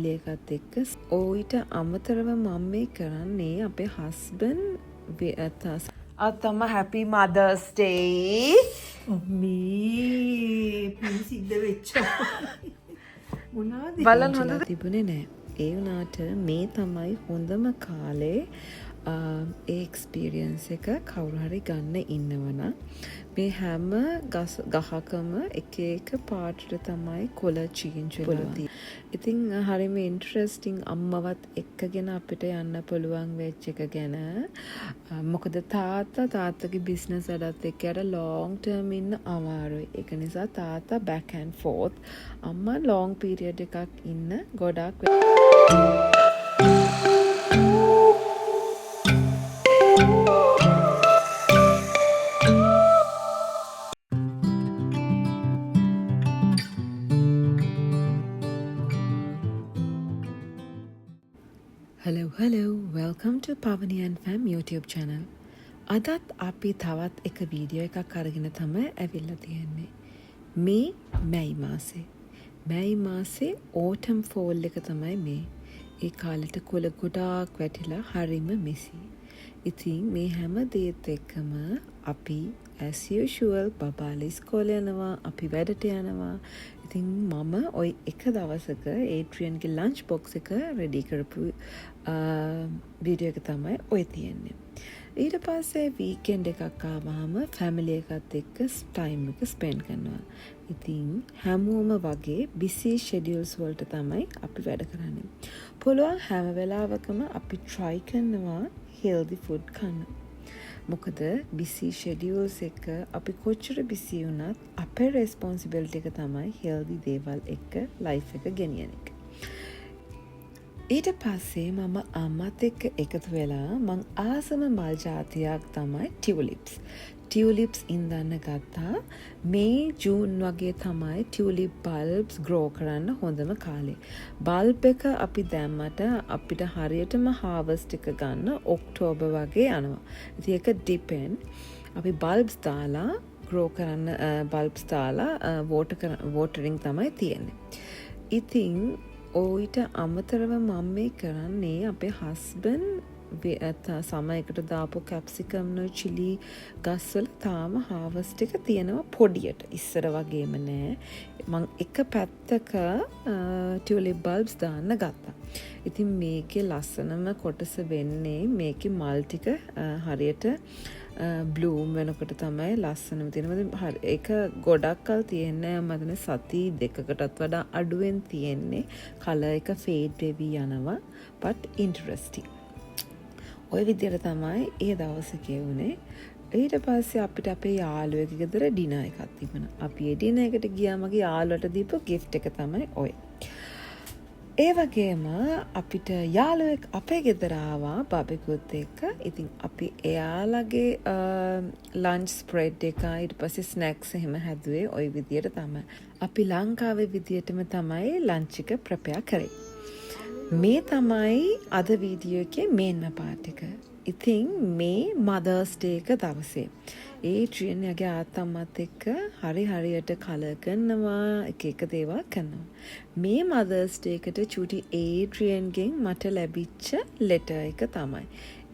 Family එකත් එක්ක ඕයිට අමතරව මම මේ කරන්නේ අපේ හස්බන්ඩ් අතම හැපි මදර්ස් ඩේ මේ පින් සිද්ධ වෙච්ච මොනවද බලන්න හොඳද තිබුණේ නෑ ඒ වුණාට මේ තමයි හොඳම කාලේ ඒ එක්ස්පීරියන්ස් එක කවුරු හරි ගන්න ඉන්නවනම් මේ හැම ගහකම එක එක පාටට තමයි කොළ චේන්ජ් වෙලා තියෙන්නේ. ඉතින් හරිම ඉන්ටරෙස්ටිං අම්මවත් එක්කගෙන අපිට යන්න පුළුවන් වෙච්ච එක ගැන. මොකද තාත්තගේ බිස්නස් වැඩත් එක්ක යට ලොන්ග් ටර්ම් ඉන්න අමාරුයි. ඒක නිසා තාත්තා බෑක් ඇන්ඩ් ෆෝත් අම්මා ලොන්ග් පීරියඩ් එකක් ඉන්න ගොඩක් Hello, welcome to Pavani and Fam YouTube channel. අදත් අපි තවත් එක වීඩියෝ එකක් අරගෙන තමයි ඇවිල්ලා තියෙන්නේ. මේ මැයි මාසේ autumn fall එක තමයි මේ. ඒ කාලෙට කොළ ගොඩාක් වැටිලා හරිම මෙසි. ඉතින් මේ හැම දේත් එක්කම අපි as usual බබාලා ඉස්කෝලේ යනවා, අපි වැඩට යනවා. ඉතින් මම ওই එක දවසක ඒඩ්‍රියන්ගේ ලන්ච් බොක්ස් එක රෙඩි කරපු වීඩියෝ එක තමයි ඔය තියෙන්නේ. ඊට පස්සේ වීකෙන්ඩ් එකක් ආවම ෆැමිලි එකත් එක්ක ටයිම් එක ස්පෙන්ඩ් කරනවා. ඉතින් හැමෝම වගේ බිසි ෂෙඩියුල්ස් වලට තමයි අපි වැඩ කරන්නේ. පුළුවන් හැම වෙලාවකම අපි try කරනවා healthy food කන්න. මොකද බිසි ෂෙඩියුල්ස් එක අපි කොච්චර බිසි වුණත් අපේ රෙස්පොන්සිබිලිටි එක තමයි healthy දේවල් එක්ක ලයිෆ් එක ගෙනියන එක. ඊට පස්සේ මම අම්මත් එක්ක එකතු වෙලා මං ආසම මල් ජාතියක් තමයි ටියුලිප්ස් ඉඳන්න ගත්තා. මේ ජූන් වගේ තමයි ටියුලිප් බල්බ්ස් ග්‍රෝ කරන්න හොඳම කාලේ. බල්බ් එක අපි දැම්මට අපිට හරියටම හාවස්ට් එක ගන්න ඔක්තෝබර් වගේ යනවා. ඉතින් ඒක ඩිපෙන්ඩ්. අපි බල්බ්ස් දාලා ග්‍රෝ කරන්න බල්බ්ස් දාලා වෝටරින් තමයි තියෙන්නේ. ඉතින් ඕයිට අමතරව මම මේ කරන්නේ අපේ හස්බන්ඩ් සමයකට දාපු කැප්සිකම්න චිලි ගස්වල තාම හාවස්ට් එක තියෙනවා පොඩියට. ඉස්සර වගේම නෑ. මං එක පැත්තක ටියුලිප් බල්බ්ස් දාන්න ගත්තා. ඉතින් මේකේ ලස්සනම කොටස වෙන්නේ මේකේ මල් ටික හරියට බ්ලූම් වෙනකොට තමයි ලස්සනම තියෙනවා. ඒක ගොඩක් කල් තියෙන්නේ මම සති දෙකකටත් වඩා අඩුවෙන් තියෙන්නේ. කලර් එක ෆේඩ් වෙවි යනවා. but interesting. ඔය විදිහට තමයි ඒ දවසේ ගෙවුනේ. ඊට පස්සේ අපිට අපේ යාළුවෙක් ගෙදර ඩිනර් එකක් තිබුණා. අපි ඒ ඩිනර් එකට ගියා. මගේ යාළුවට දීපු gift එක තමයි ඔය. ඒ වගේම අපිට යාළුවෙක් අපේ ගෙදර ආවා බබෙකුත් එක්ක. ඉතින් අපි එයාලගේ ලන්ච් ස්ප්‍රෙඩ් එක ඊට පස්සේ ස්නැක්ස් එහෙම හැදුවේ ওই විදියට තමයි. අපි ලංකාවේ විදියටම තමයි ලන්ච් එක ප්‍රෙපෙයාර් කරේ. මේ තමයි අද වීඩියෝ එකේ මේන්ම පාර්ට් එක. ඉතින් මේ මදර්ස් ඩේ එක දවසේ ඒඩ්‍රියන් යගේ ආත්තම්මත් එක්ක හරියට කලර් කරනවා, එක දේවල් කරනවා. මේ මදර්ස් ඩේ එකට චූටි ඒඩ්‍රියන්ගෙන් මට ලැබිච්ච ලෙටර් එක තමයි.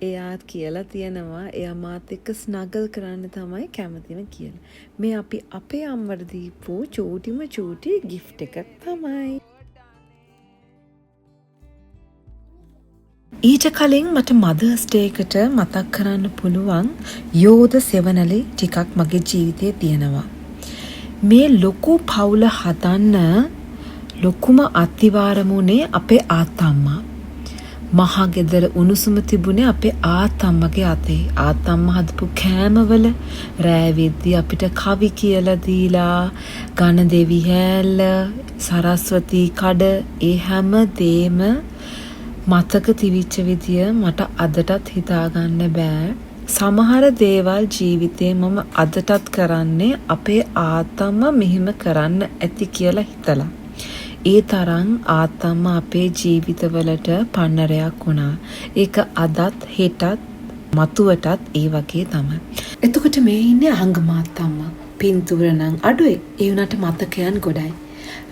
එයාත් කියලා තියෙනවා එයා මාත් එක්ක ස්නගල් කරන්න තමයි කැමතිම කියලා. මේ අපි අපේ අම්මට දීපු චූටි gift එකක් තමයි. ඊට කලින් මට මදර්ස් ඩේ එකට මතක් කරන්න පුළුවන් යෝධ සෙවණලි ටිකක් මගේ ජීවිතේ තියෙනවා. මේ ලොකු පවුල හදන්න ලොකුම අත්තිවාරමුනේ අපේ ආත්තම්මා. මහා ගෙදර උණුසුම තිබුණේ අපේ ආත්තම්මගේ අතේ. ආත්තම්මා හදපු කෑමවල රෑ වෙද්දී අපිට කවි කියලා දීලා ගණදෙවි හැල්ල සරස්වතී කඩ ඒ හැම දේම මතක තිවිච්ච විදිය මට අදටත් හිතාගන්න බෑ. සමහර දේවල් ජීවිතේ මම අදටත් කරන්නේ අපේ ආත්තම්මා මෙහෙම කරන්න ඇති කියලා හිතලා. ඒ තරම් ආත්තම්මා අපේ ජීවිතවලට පන්නරයක් වුණා. ඒක අදත් හෙටත් මතුවටත් ඒ වගේ තමයි. එතකොට මේ ඉන්නේ අහංග මාත්තම්මා. පින්තූර නම් අඩුයි. ඒ වුණාට මතකයන් ගොඩයි.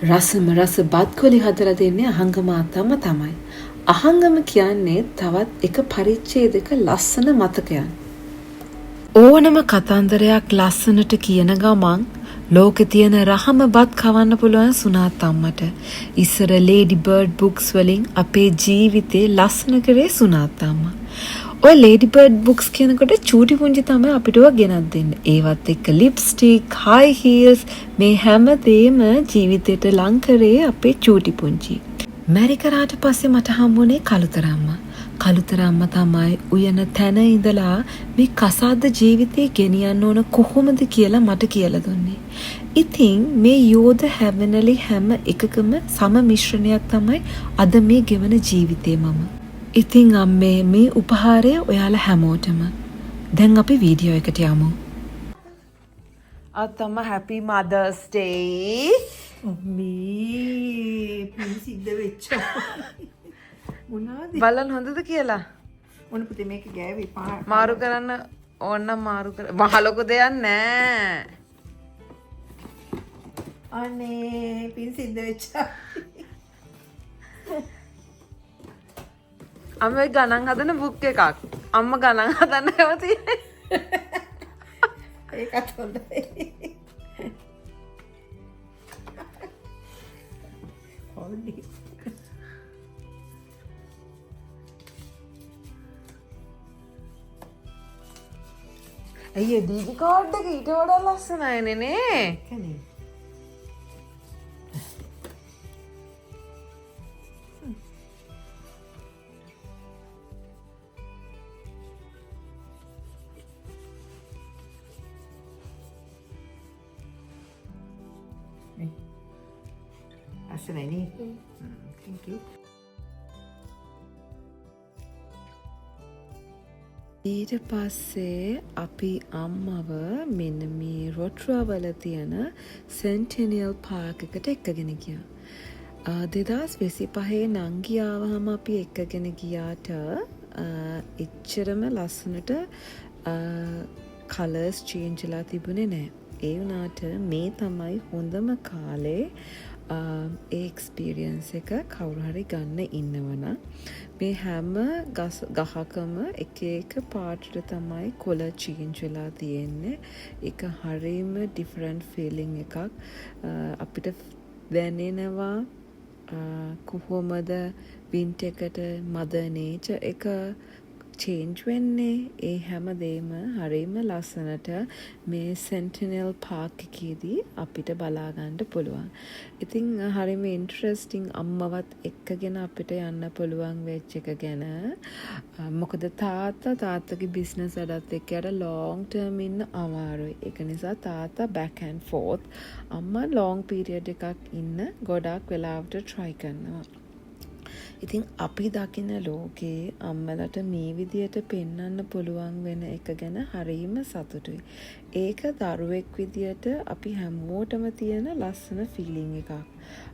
රසම රස බත්කොලි හදලා දෙන්නේ අහංගම අත්තම තමයි. අහංගම කියන්නේ තවත් එක පරිච්ඡේදයක ලස්සන මතකයන්. ඕනම කතන්දරයක් ලස්සනට කියන ගමන් ලෝකෙ තියෙන රහම බත් කවන්න පුළුවන් සුනාත් අම්මට. ඉස්සර ලේඩි බර්ඩ් බුක්ස් වලින් අපේ ජීවිතේ ලස්සන කරේ සුනාත් අම්මා. ඔය ලේඩි බර්ඩ් බුක්ස් කියනකොට චූටි පුංචි තමයි අපිට ඔය ගෙනත් දෙන්නේ. ඒවත් එක්ක ලිප්ස්ටික්, හයි හීල්ස් මේ හැම දෙම ජීවිතේට ලං කරේ අපේ චූටි පුංචි. මැරි කරාට පස්සේ මට හම්බුනේ කළුතර අම්මා. කළුතර අම්මා තමයි උයන තැන ඉඳලා මේ කසාද ජීවිතේ ගෙනියන්න ඕන කොහොමද කියලා මට කියලා දුන්නේ. ඉතින් මේ යෝධ හැවනලි හැම එකකම සම මිශ්‍රණයක් තමයි අද මේ ගෙවන ජීවිතේ මම. ඉතින් අම්මේ මේ උපහාරය ඔයාලා හැමෝටම. දැන් අපි වීඩියෝ එකට යමු. අතම හැපි මදර්ස් ඩේ. මේ පින් සිද්ධ වෙච්ච මොනවද බලන්න හොඳද කියලා? මොන පුතේ මේක ගෑවේ මාරු කරන්න ඕනනම් මාරු කර. මහ ලොකු දෙයක් නෑ. අනේ පින් සිද්ධ වෙච්ච අම්ම ගණන් හදන බුක් එකක්. අම්මා ගණන් හදන්න ඒවා තියෙන්නේ. ඒකත් හොඳයි. හොඳයි. අයියේ ඩීවී කාඩ් එක ඊට වඩා ලස්සනයිනේ නේ. කනේ. Asal ni. Thank you. ඊට පස්සේ අපි අම්මව මෙන්න මේ රොට්රවල තියෙන සෙන්ටිනියල් පාර්ක් එකට එක්කගෙන ගියා. 2025 නංගි ආවහම අපි එක්කගෙන ගියාට එච්චරම ලස්සනට කලර්ස් චේන්ජ් වෙලා තිබුණේ නැහැ. ඒ වුණාට මේ තමයි හොඳම කාලේ ඒ එක්ස්පීරියන්ස් එක කවුරු හරි ගන්න ඉන්නවනම් මේ හැම ගහකම එක එක පාටට තමයි කොළ චේන්ජ් වෙලා තියෙන්නේ. ඒක හරියම ඩිෆරන්ට් ෆීලිං එකක්. අපිට දැනෙනවා කොහොමද වින්ටර් එකට මදර් නේචර් එක චේන්ජ් වෙන්නේ. ඒ හැමදේම හරියම ලස්සනට මේ සෙන්ටිනල් පාර්ක් එකේදී අපිට බලා ගන්න පුළුවන්. ඉතින් හරියම ඉන්ටරෙස්ටිං අම්මවත් එක්කගෙන අපිට යන්න පුළුවන් වෙච්ච එක ගැන. මොකද තාත්තගේ බිස්නස් වැඩත් එක්ක යට ලොන්ග් ටර්ම් ඉන්න අමාරුයි. ඒක නිසා තාත්තා බෑක් ඇන්ඩ් ෆෝත්. අම්මා ලොන්ග් පීරියඩ් එකක් ඉන්න ගොඩක් වෙලාවට try කරනවා. ඉතින් අපි දකින ලෝකේ අම්මලට මේ විදියට පෙන්වන්න පුළුවන් වෙන එක ගැන හරිම සතුටුයි. ඒක දරුවෙක් විදියට අපි හැමෝටම තියෙන ලස්සන ෆීලිං එකක්.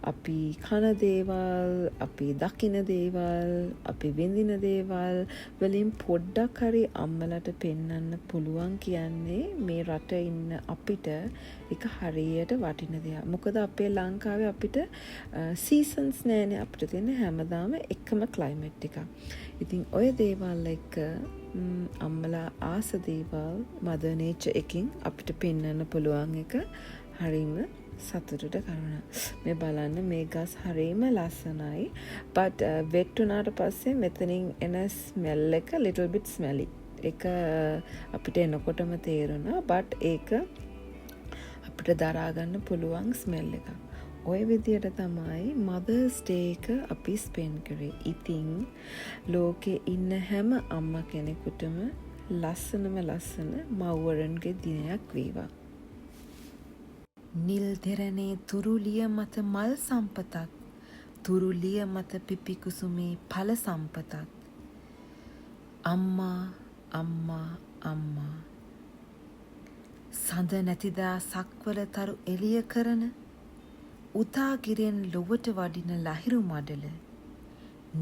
අපි කන දේවල්, අපි දකින දේවල්, අපි විඳින දේවල් වලින් පොඩ්ඩක් හරි අම්මලට පෙන්වන්න පුළුවන් කියන්නේ මේ රට ඉන්න අපිට ඒක හරියට වටින දෙයක්. මොකද අපේ ලංකාවේ අපිට සීසන්ස් නෑනේ. අපිට තියෙන හැමදාම එකම ක්ලයිමේට් එකක්. ඉතින් ඔය දේවල් එක්ක අම්මලා ආස දේවල් මදර් නේචර් එකකින් අපිට පෙන්වන්න පුළුවන් එක හරිම සතුටට කරුණා. මේ බලන්න මේ ගස් හරිම ලස්සනයි. but wet වුණාට පස්සේ මෙතනින් එන ස්මෙල් එක little bit smelly. ඒක අපිට එනකොටම තේරුණා. but ඒක අපිට දරා ගන්න පුළුවන් ස්මෙල් එකක්. ඔය විදියට තමයි මදර්ස් ඩේ එක අපි ස්පෙන්ඩ් කරේ. ඉතින් ලෝකේ ඉන්න හැම අම්මා කෙනෙකුටම ලස්සනම ලස්සන මව්වරන්ගේ දිනයක් වේවා. නිල් දෙරණේ තුරුලිය මත මල් සම්පතක්, තුරුලිය මත පිපි කුසුමේ ඵල සම්පතක්. අම්මා අම්මා අම්මා සඳ නැතිදා සක්වල තරු එළිය කරන උදාගිරෙන් ලොවට වඩින ලහිරු මඩල.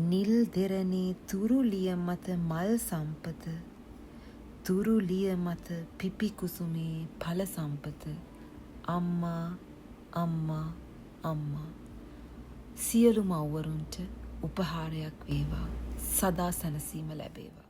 නිල් දෙරණේ තුරුලිය මත මල් සම්පත, තුරුලිය මත පිපි කුසුමේ ඵල සම්පත. අම්මා අම්මා අම්මා. සියලු මව්වරුන්ට උපහාරයක් වේවා. සදා සැනසීම ලැබේවා.